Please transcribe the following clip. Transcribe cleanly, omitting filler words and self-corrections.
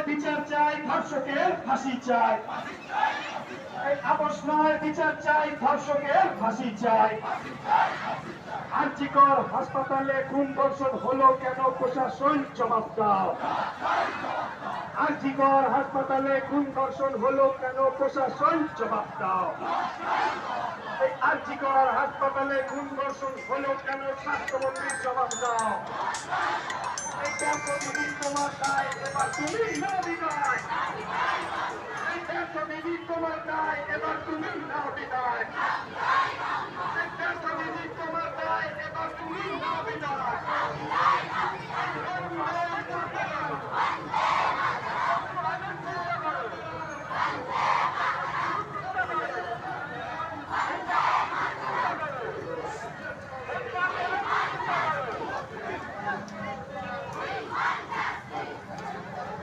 বিচার চাই, ধর্ষকের ফাঁসি চাই। এই আপোষ নয়, বিচার চাই, ধর্ষকের ফাঁসি চাই। আরজিকর হাসপাতালে খুন ধর্ষণ হলো কেন, প্রশাসন জবাব দাও। আরজিকর হাসপাতালে খুন ধর্ষণ হলো কেন, প্রশাসন জবাব দাও। এই আরজিকর হাসপাতালে খুন ধর্ষণ হলো কেন, স্বাস্থ্যমন্ত্রীর জবাব দাও। এই ব্যর্থবিধি তোমার দায়, এবার তুমি নাও বিদায়। এই ব্যর্থবিধি তোমার দায়, এবার তুমি নাও বিদায়। এই ব্যর্থবিধি